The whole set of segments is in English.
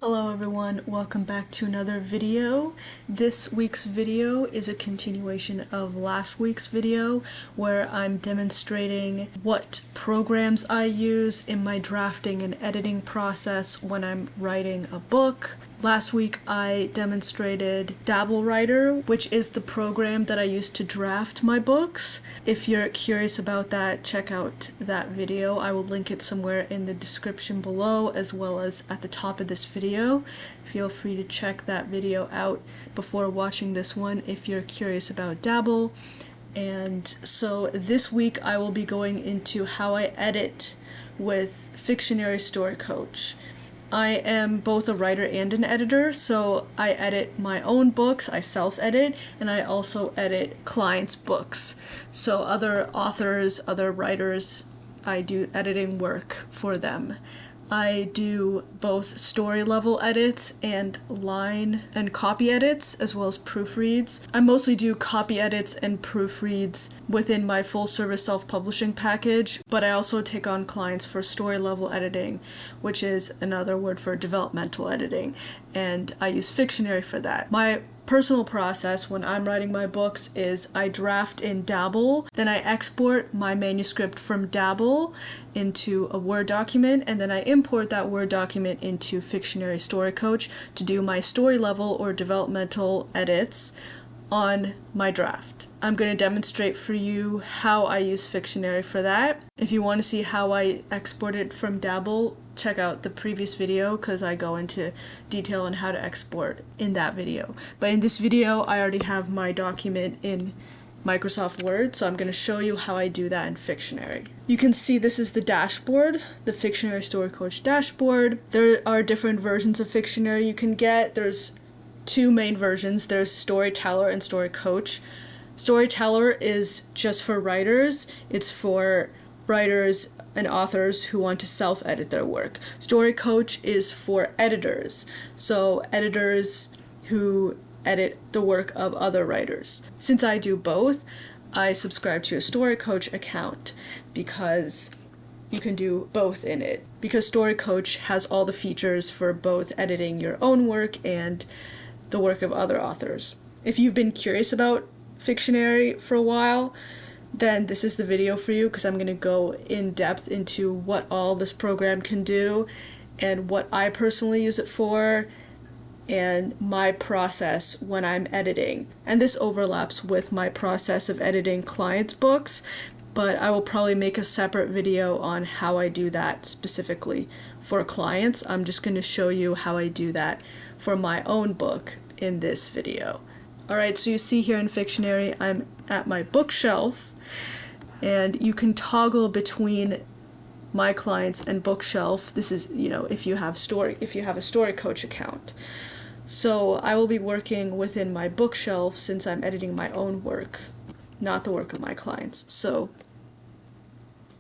Hello everyone, welcome back to another video. This week's video is a continuation of last week's video where I'm demonstrating what programs I use in my drafting and editing process when I'm writing a book. Last week I demonstrated DABBLE Writer, which is the program that I use to draft my books. If you're curious about that, check out that video. I will link it somewhere in the description below as well as at the top of this video. Feel free to check that video out before watching this one if you're curious about DABBLE. And so this week I will be going into how I edit with Fictionary StoryCoach. I am both a writer and an editor, so I edit my own books, I self-edit, and I also edit clients' books. So other authors, other writers, I do editing work for them. I do both story level edits and line and copy edits as well as proofreads. I mostly do copy edits and proofreads within my full service self-publishing package, but I also take on clients for story level editing, which is another word for developmental editing, and I use Fictionary for that. My personal process when I'm writing my books is I draft in DABBLE, then I export my manuscript from DABBLE into a Word document, and then I import that Word document into Fictionary StoryCoach to do my story level or developmental edits on my draft. I'm going to demonstrate for you how I use Fictionary for that. If you want to see how I export it from DABBLE, check out the previous video because I go into detail on how to export in that video. But in this video, I already have my document in Microsoft Word, so I'm going to show you how I do that in Fictionary. You can see this is the dashboard, the Fictionary StoryCoach dashboard. There are different versions of Fictionary you can get. There's two main versions. There's Storyteller and StoryCoach. Storyteller is just for writers. It's for writers and authors who want to self-edit their work. StoryCoach is for editors, so editors who edit the work of other writers. Since I do both, I subscribe to a StoryCoach account because you can do both in it. Because StoryCoach has all the features for both editing your own work and the work of other authors. If you've been curious about Fictionary for a while, then this is the video for you because I'm going to go in depth into what all this program can do and what I personally use it for and my process when I'm editing. And this overlaps with my process of editing clients' books, but I will probably make a separate video on how I do that specifically for clients. I'm just going to show you how I do that for my own book in this video. Alright, so you see here in Fictionary, I'm at my bookshelf, and you can toggle between my clients and bookshelf. This is, if you have a StoryCoach account. So I will be working within my bookshelf since I'm editing my own work, not the work of my clients. So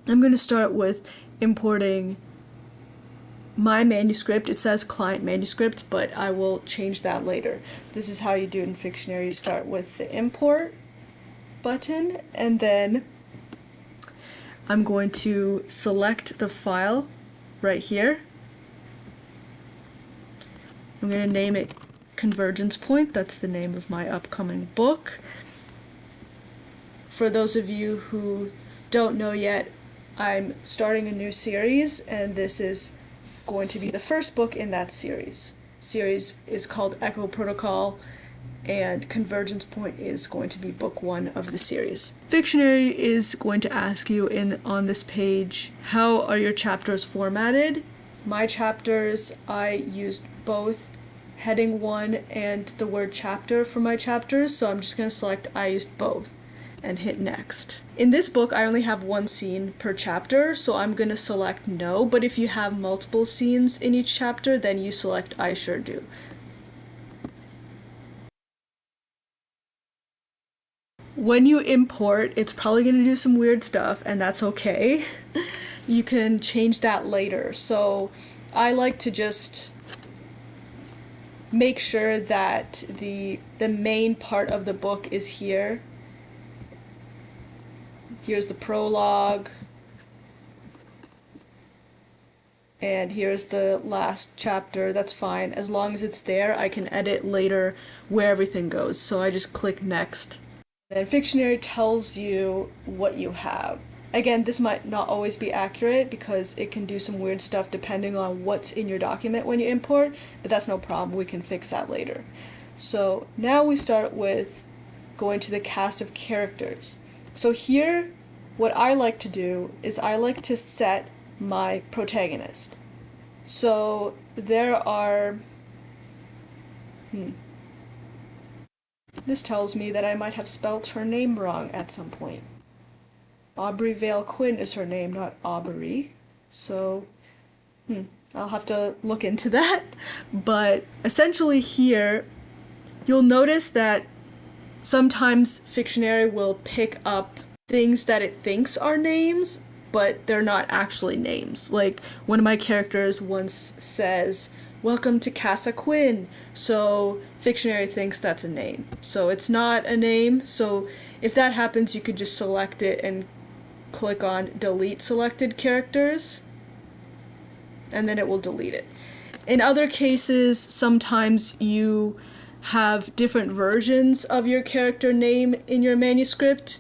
I'm going to start with importing my manuscript. It says client manuscript, but I will change that later. This is how you do it in Fictionary. You start with the import button, and then I'm going to select the file right here. I'm going to name it Convergence Point. That's the name of my upcoming book. For those of you who don't know yet, I'm starting a new series, and this is going to be the first book in that series. Series is called Echo Protocol, and Convergence Point is going to be book 1 of the series. Fictionary is going to ask you on this page, how are your chapters formatted? My chapters, I used both heading 1 and the word chapter for my chapters, so I'm just going to select I used both and hit next. In this book, I only have 1 scene per chapter, so I'm going to select no, but if you have multiple scenes in each chapter, then you select I sure do. When you import, it's probably going to do some weird stuff, and that's okay. You can change that later. So I like to just make sure that the main part of the book is here. Here's the prologue. and here's the last chapter. That's fine. As long as it's there, I can edit later where everything goes. So I just click next. Then Fictionary tells you what you have. Again, this might not always be accurate because it can do some weird stuff depending on what's in your document when you import, but that's no problem. We can fix that later. So now we start with going to the cast of characters. So here, what I like to do is I like to set my protagonist. So there are... This tells me that I might have spelt her name wrong at some point. Aubrey Vale Quinn is her name, not Aubrey. So, I'll have to look into that. But essentially here, you'll notice that sometimes Fictionary will pick up things that it thinks are names, but they're not actually names. Like, one of my characters once says, "Welcome to Casa Quinn," so Fictionary thinks that's a name. So it's not a name, so if that happens, you could just select it and click on delete selected characters, and then it will delete it. In other cases, sometimes you have different versions of your character name in your manuscript.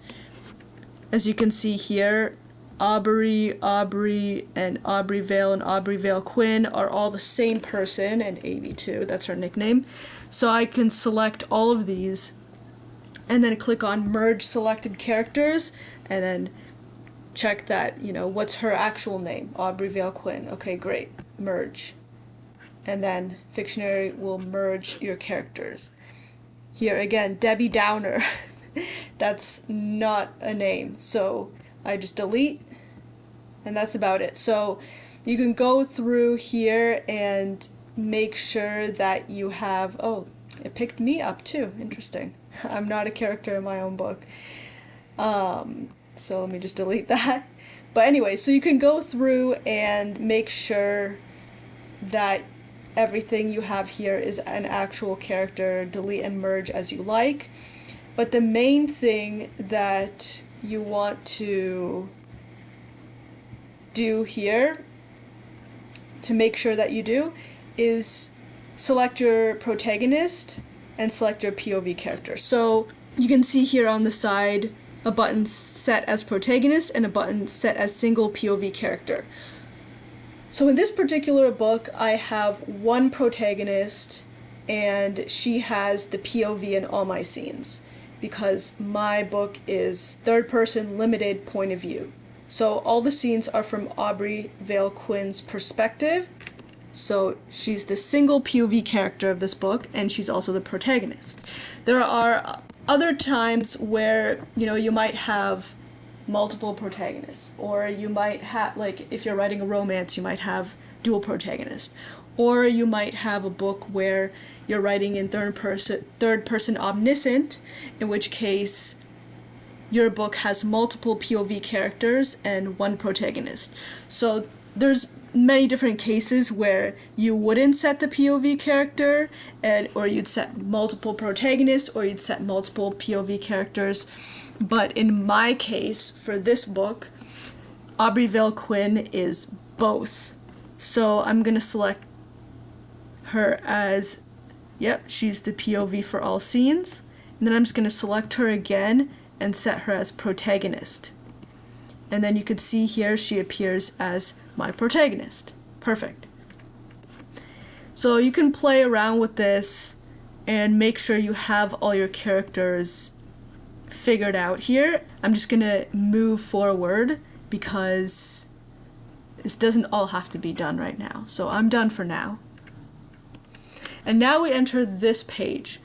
As you can see here, Aubrey, and Aubrey Vale and Aubrey Vale Quinn are all the same person, and AB2, that's her nickname. So I can select all of these and then click on merge selected characters and then check that, what's her actual name? Aubrey Vale Quinn. Okay, great. Merge. And then Fictionary will merge your characters. Here again, Debbie Downer. That's not a name. So I just delete, and that's about it. So you can go through here and make sure that you have... Oh, it picked me up too. Interesting. I'm not a character in my own book. So let me just delete that. But anyway, so you can go through and make sure that everything you have here is an actual character, delete and merge as you like. But the main thing that you want to do here, to make sure that you do, is select your protagonist and select your POV character. So you can see here on the side a button set as protagonist and a button set as single POV character. So in this particular book, I have one protagonist and she has the POV in all my scenes because my book is third person limited point of view. So all the scenes are from Aubrey Vale Quinn's perspective. So she's the single POV character of this book, and she's also the protagonist. There are other times where, you might have multiple protagonists, or you might have, like, if you're writing a romance, you might have dual protagonists, or you might have a book where you're writing in third person omniscient, in which case your book has multiple POV characters and one protagonist. So there's many different cases where you wouldn't set the POV character, or you'd set multiple protagonists, or you'd set multiple POV characters. But in my case, for this book, Aubrey Vale Quinn is both. So I'm going to select her as, she's the POV for all scenes. And then I'm just going to select her again and set her as protagonist. And then you can see here she appears as my protagonist. Perfect. So you can play around with this and make sure you have all your characters figured out here. I'm just gonna move forward because this doesn't all have to be done right now. So I'm done for now. And now we enter this page,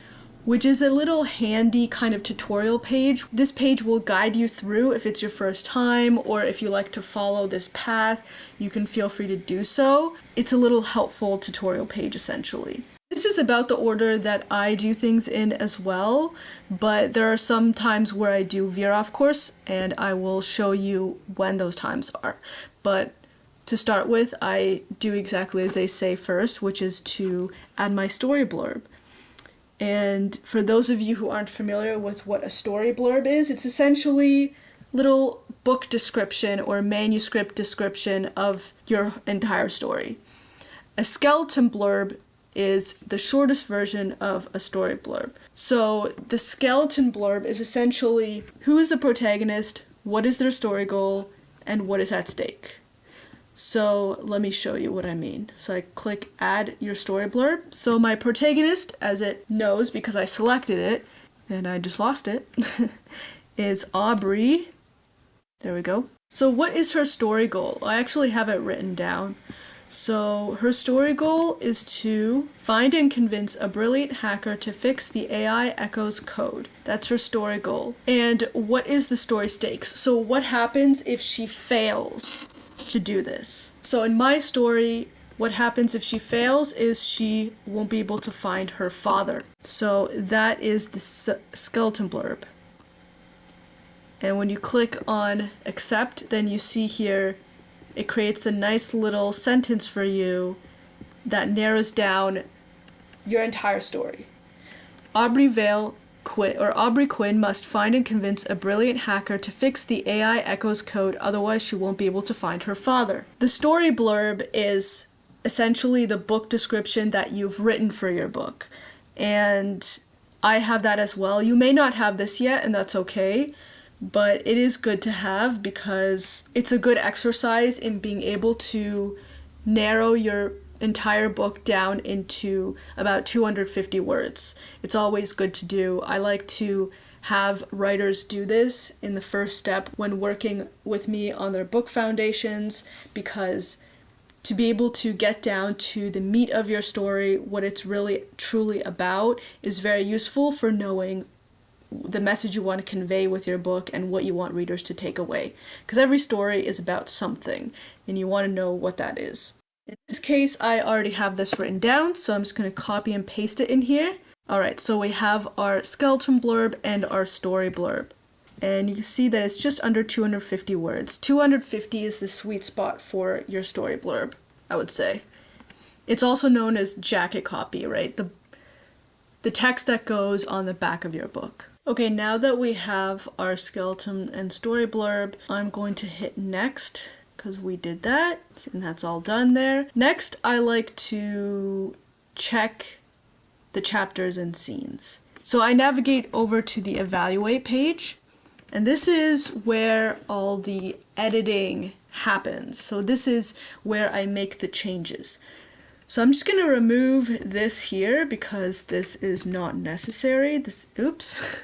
which is a little handy kind of tutorial page. This page will guide you through if it's your first time, or if you like to follow this path, you can feel free to do so. It's a little helpful tutorial page essentially. This is about the order that I do things in as well, but there are some times where I do veer off course, and I will show you when those times are. But to start with, I do exactly as they say first, which is to add my story blurb. And for those of you who aren't familiar with what a story blurb is, it's essentially little book description or manuscript description of your entire story. A skeleton blurb is the shortest version of a story blurb. So the skeleton blurb is essentially who is the protagonist, what is their story goal, and what is at stake. So let me show you what I mean. So I click add your story blurb. So my protagonist, as it knows because I selected it, and I just lost it, is Aubrey. There we go. So what is her story goal? I actually have it written down. So her story goal is to find and convince a brilliant hacker to fix the AI Echo's code. That's her story goal. And what is the story stakes? So what happens if she fails to do this? So in my story, what happens if she fails is she won't be able to find her father. So that is the skeleton blurb. And when you click on accept, then you see here it creates a nice little sentence for you that narrows down your entire story. Aubrey Quinn must find and convince a brilliant hacker to fix the AI Echo's code, otherwise she won't be able to find her father. The story blurb is essentially the book description that you've written for your book. And I have that as well. You may not have this yet, and that's okay. But it is good to have because it's a good exercise in being able to narrow your entire book down into about 250 words. It's always good to do. I like to have writers do this in the first step when working with me on their book foundations, because to be able to get down to the meat of your story, what it's really truly about, is very useful for knowing the message you want to convey with your book and what you want readers to take away. Because every story is about something, and you want to know what that is. In this case, I already have this written down, so I'm just going to copy and paste it in here. Alright, so we have our skeleton blurb and our story blurb. And you can see that it's just under 250 words. 250 is the sweet spot for your story blurb, I would say. It's also known as jacket copy, right? The text that goes on the back of your book. Okay, now that we have our skeleton and story blurb, I'm going to hit next because we did that, and that's all done there. Next, I like to check the chapters and scenes. So I navigate over to the evaluate page, and this is where all the editing happens. So this is where I make the changes. So I'm just going to remove this here because this is not necessary. Oops.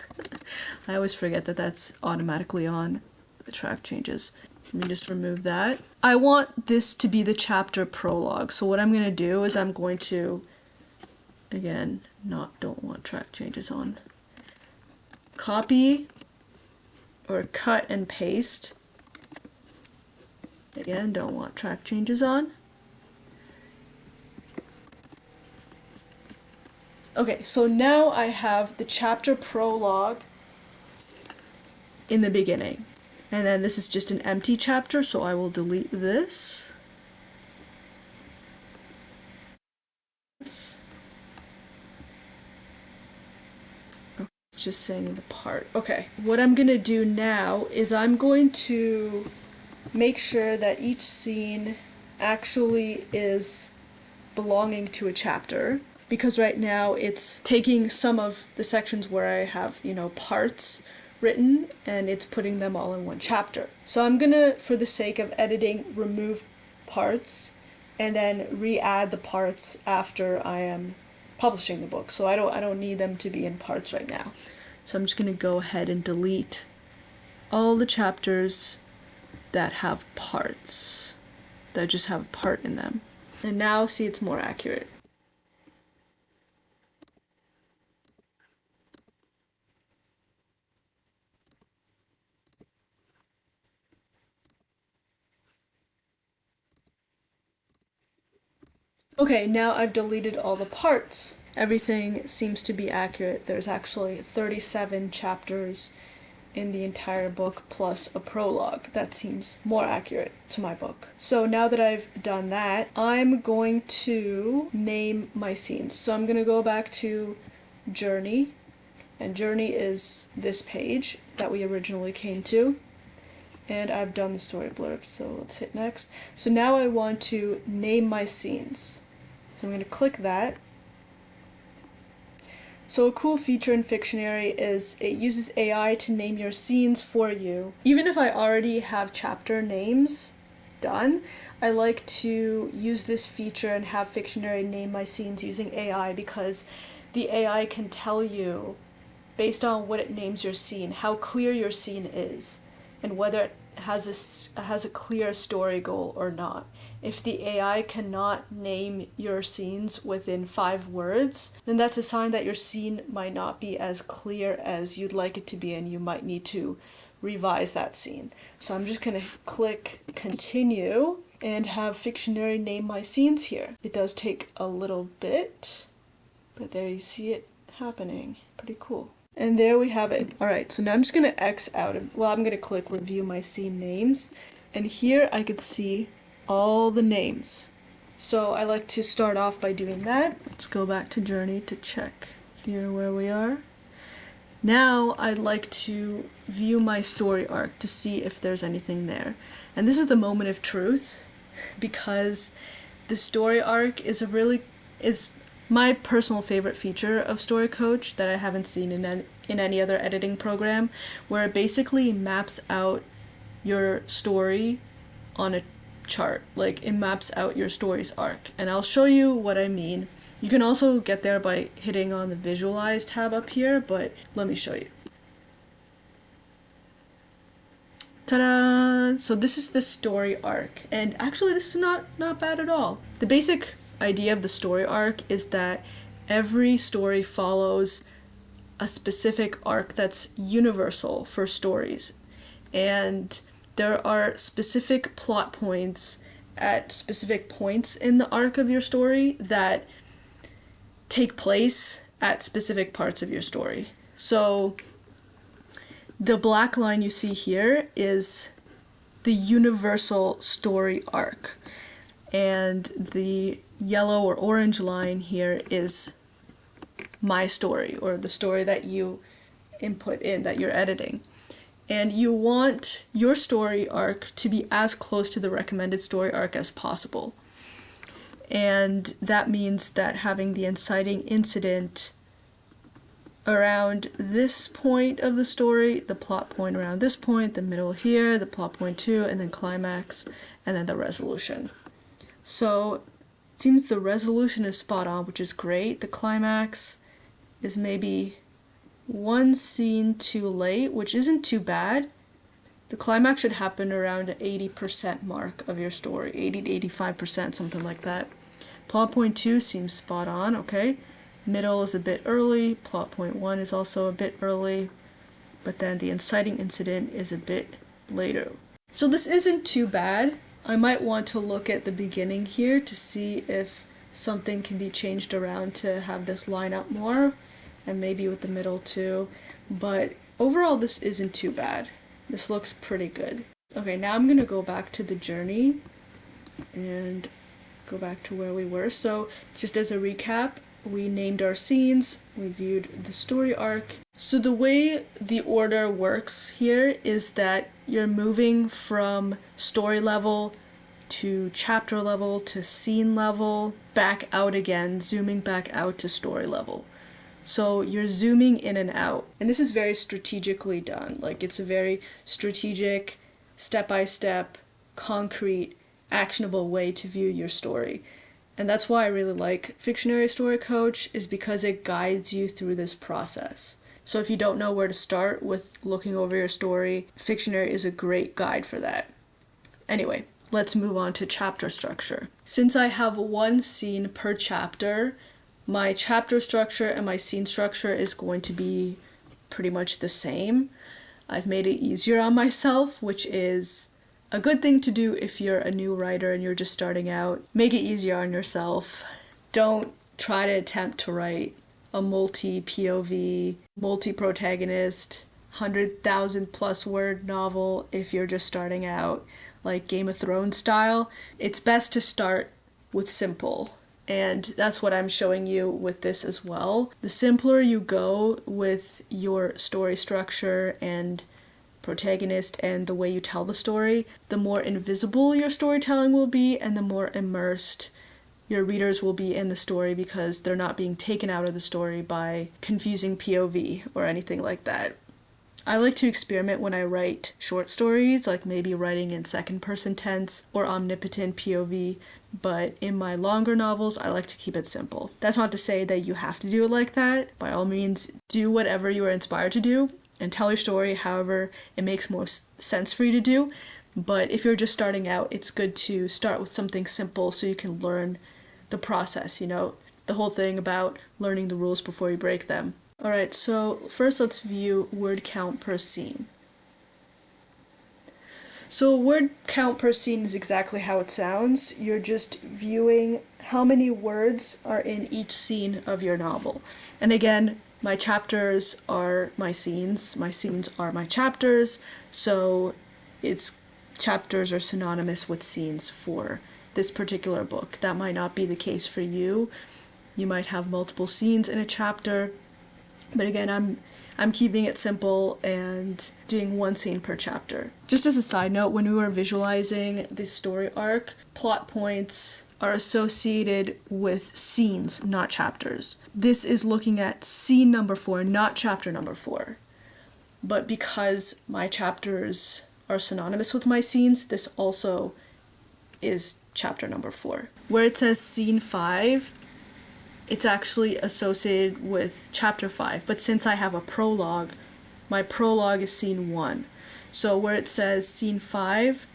I always forget that that's automatically on the track changes. Let me just remove that. I want this to be the chapter prologue. So what I'm going to do is I'm going to, again, don't want track changes on. Copy or cut and paste. Again, don't want track changes on. Okay, so now I have the chapter prologue in the beginning. And then this is just an empty chapter, so I will delete this. It's just saying the part. Okay, what I'm going to do now is I'm going to make sure that each scene actually is belonging to a chapter. Because right now it's taking some of the sections where I have, parts written, and it's putting them all in one chapter. So I'm gonna, for the sake of editing, remove parts and then re-add the parts after I am publishing the book. So I don't need them to be in parts right now. So I'm just gonna go ahead and delete all the chapters that have parts, that just have a part in them. And now see, it's more accurate. Okay, now I've deleted all the parts. Everything seems to be accurate. There's actually 37 chapters in the entire book plus a prologue. That seems more accurate to my book. So now that I've done that, I'm going to name my scenes. So I'm going to go back to Journey, and Journey is this page that we originally came to. and I've done the story blurb, so let's hit next. So now I want to name my scenes. So I'm going to click that. So a cool feature in Fictionary is it uses AI to name your scenes for you. Even if I already have chapter names done, I like to use this feature and have Fictionary name my scenes using AI, because the AI can tell you, based on what it names your scene, how clear your scene is, and whether it has a clear story goal or not. If the AI cannot name your scenes within 5 words, then that's a sign that your scene might not be as clear as you'd like it to be, and you might need to revise that scene. So I'm just going to click continue and have Fictionary name my scenes here. It does take a little bit, but there you see it happening. Pretty cool. And there we have it. Alright, so now I'm just going to X out of, well, I'm going to click review my scene names, and here I could see all the names. So I like to start off by doing that. Let's go back to Journey to check here where we are. Now I'd like to view my story arc to see if there's anything there. And this is the moment of truth, because the story arc is my personal favorite feature of StoryCoach that I haven't seen in any other editing program, where it basically maps out your story on a chart. Like, it maps out your story's arc. And I'll show you what I mean. You can also get there by hitting on the Visualize tab up here, but let me show you. Ta-da! So this is the story arc, and actually this is not bad at all. The basic idea of the story arc is that every story follows a specific arc that's universal for stories, and there are specific plot points at specific points in the arc of your story that take place at specific parts of your story. So the black line you see here is the universal story arc, and the yellow or orange line here is my story, or the story that you input in, that you're editing. And you want your story arc to be as close to the recommended story arc as possible. And that means that having the inciting incident around this point of the story, the plot point around this point, the middle here, the plot point too, and then climax, and then the resolution. So it seems the resolution is spot on, which is great. The climax is maybe one scene too late, which isn't too bad. The climax should happen around the 80% mark of your story, 80 to 85%, something like that. Plot point 2 seems spot on, okay. Middle is a bit early, plot point 1 is also a bit early, but then the inciting incident is a bit later. So this isn't too bad. I might want to look at the beginning here to see if something can be changed around to have this line up more, and maybe with the middle too, but overall this isn't too bad. This looks pretty good. Okay, now I'm gonna go back to the journey and go back to where we were. So just as a recap, we named our scenes, we viewed the story arc. So the way the order works here is that you're moving from story level to chapter level to scene level, back out again, zooming back out to story level. So you're zooming in and out, and this is very strategically done. Like, it's a very strategic, step-by-step, concrete, actionable way to view your story. And that's why I really like Fictionary StoryCoach, is because it guides you through this process. So if you don't know where to start with looking over your story, Fictionary is a great guide for that. Anyway, let's move on to chapter structure. Since I have one scene per chapter, my chapter structure and my scene structure is going to be pretty much the same. I've made it easier on myself, which is a good thing to do if you're a new writer and you're just starting out. Make it easier on yourself. Don't try to attempt to write a multi-POV, multi-protagonist, 100,000 plus word novel if you're just starting out, like Game of Thrones style. It's best to start with simple. And that's what I'm showing you with this as well. The simpler you go with your story structure and protagonist and the way you tell the story, the more invisible your storytelling will be and the more immersed your readers will be in the story because they're not being taken out of the story by confusing POV or anything like that. I like to experiment when I write short stories, like maybe writing in second person tense or omnipotent POV, but in my longer novels, I like to keep it simple. That's not to say that you have to do it like that. By all means, do whatever you are inspired to do and tell your story however it makes more sense for you to do. But if you're just starting out, it's good to start with something simple so you can learn the process, the whole thing about learning the rules before you break them. Alright, so first let's view word count per scene. So word count per scene is exactly how it sounds. You're just viewing how many words are in each scene of your novel. And again, my chapters are my scenes are my chapters, so chapters are synonymous with scenes for this particular book. That might not be the case for you. You might have multiple scenes in a chapter, but again, I'm keeping it simple and doing one scene per chapter. Just as a side note, when we were visualizing the story arc, plot points are associated with scenes, not chapters. This is looking at scene number 4, not chapter number 4. But because my chapters are synonymous with my scenes, this also is chapter number 4. Where it says scene 5, it's actually associated with chapter 5, but since I have a prologue, my prologue is scene 1. So where it says scene 5,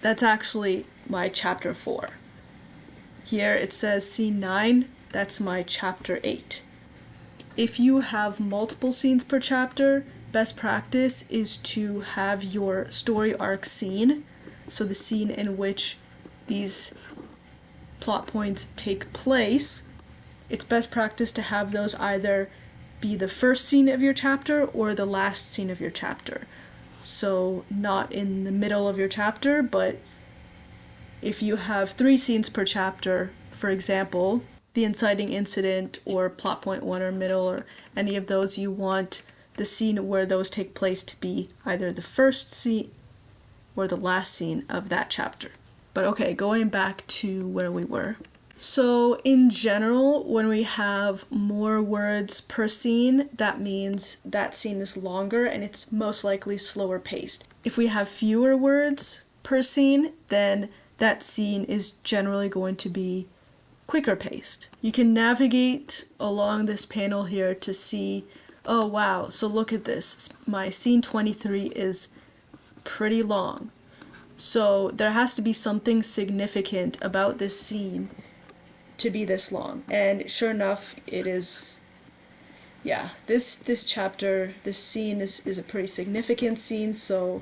that's actually my chapter 4. Here it says scene 9, that's my chapter 8. If you have multiple scenes per chapter, best practice is to have your story arc scene, so the scene in which these plot points take place, it's best practice to have those either be the first scene of your chapter or the last scene of your chapter. So not in the middle of your chapter, but if you have 3 scenes per chapter, for example, the inciting incident or plot point 1 or middle or any of those, you want the scene where those take place to be either the first scene or the last scene of that chapter. But okay, going back to where we were. So in general, when we have more words per scene, that means that scene is longer and it's most likely slower paced. If we have fewer words per scene, then that scene is generally going to be quicker paced. You can navigate along this panel here to see, oh wow, so look at this. My scene 23 is pretty long. So there has to be something significant about this scene to be this long. And sure enough, it is. Yeah, this chapter, this scene is a pretty significant scene, so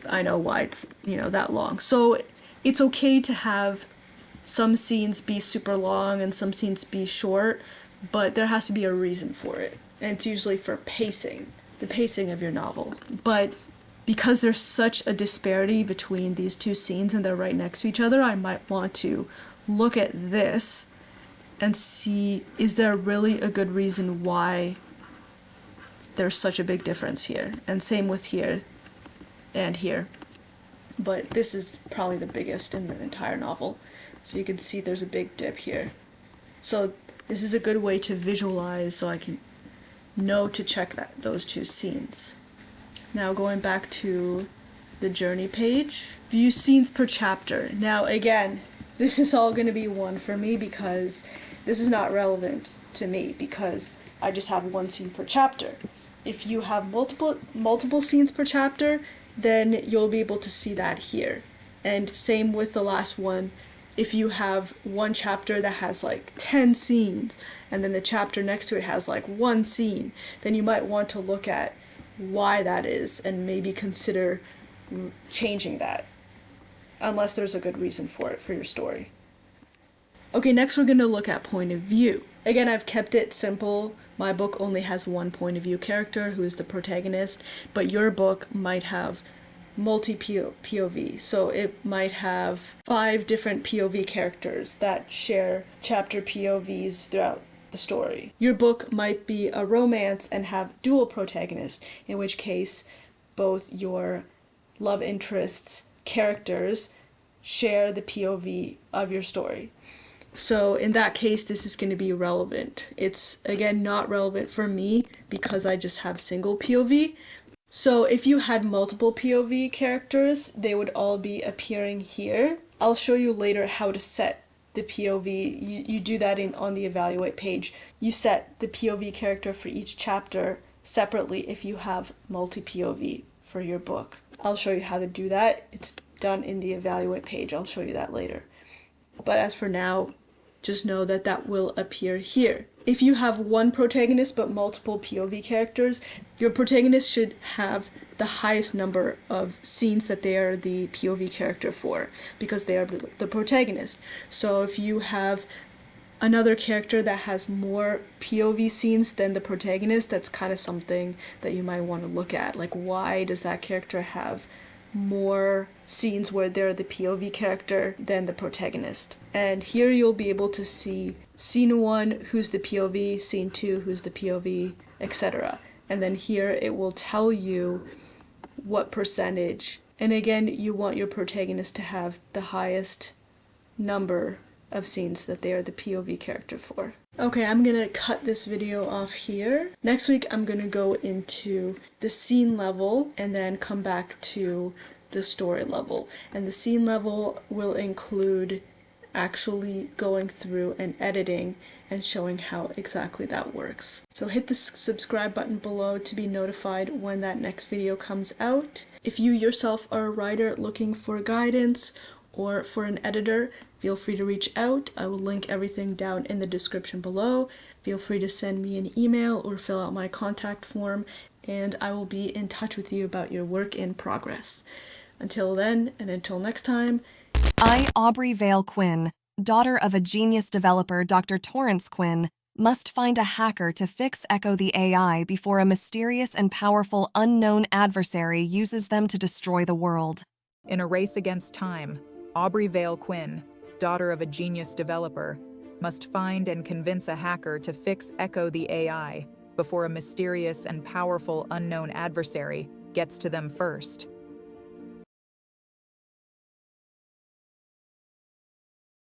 I know why it's, that long. So it's okay to have some scenes be super long and some scenes be short, but there has to be a reason for it. And it's usually for pacing, the pacing of your novel. But because there's such a disparity between these two scenes and they're right next to each other, I might want to look at this and see, is there really a good reason why there's such a big difference here? And same with here and here. But this is probably the biggest in the entire novel. So you can see there's a big dip here. So this is a good way to visualize so I can know to check those two scenes. Now going back to the journey page, view scenes per chapter. Now again, this is all going to be 1 for me because this is not relevant to me because I just have 1 scene per chapter. If you have multiple scenes per chapter, then you'll be able to see that here. And same with the last one. If you have 1 chapter that has like 10 scenes and then the chapter next to it has like 1 scene, then you might want to look at why that is and maybe consider changing that, unless there's a good reason for it for your story. Okay, next we're going to look at point of view. Again, I've kept it simple. My book only has 1 point of view character, who is the protagonist, but your book might have multi-POV, so it might have 5 different POV characters that share chapter POVs throughout the story. Your book might be a romance and have dual protagonists, in which case both your love interests' characters share the POV of your story. So in that case, this is going to be relevant. It's, again, not relevant for me because I just have single POV. So if you had multiple POV characters, they would all be appearing here. I'll show you later how to set the POV. You do that on the evaluate page. You set the POV character for each chapter separately if you have multi-POV for your book. I'll show you how to do that. It's done in the evaluate page. I'll show you that later. But as for now, just know that that will appear here. If you have one protagonist but multiple POV characters, your protagonist should have the highest number of scenes that they are the POV character for, because they are the protagonist. So if you have another character that has more POV scenes than the protagonist, that's kind of something that you might want to look at. Like, why does that character have more scenes where they're the POV character than the protagonist? And here you'll be able to see scene 1, who's the POV, scene 2, who's the POV, etc. And then here it will tell you what percentage. And again, you want your protagonist to have the highest number of scenes that they are the POV character for. Okay, I'm gonna cut this video off here. Next week I'm gonna go into the scene level and then come back to the story level. And the scene level will include actually going through and editing and showing how exactly that works. So hit the subscribe button below to be notified when that next video comes out. If you yourself are a writer looking for guidance or for an editor, feel free to reach out. I will link everything down in the description below. Feel free to send me an email or fill out my contact form, and I will be in touch with you about your work in progress. Until then, and until next time, I, Aubrey Vale Quinn, daughter of a genius developer, Dr. Torrance Quinn, must find a hacker to fix Echo the AI before a mysterious and powerful unknown adversary uses them to destroy the world. In a race against time, Aubrey Vale Quinn, daughter of a genius developer, must find and convince a hacker to fix Echo the AI before a mysterious and powerful unknown adversary gets to them first.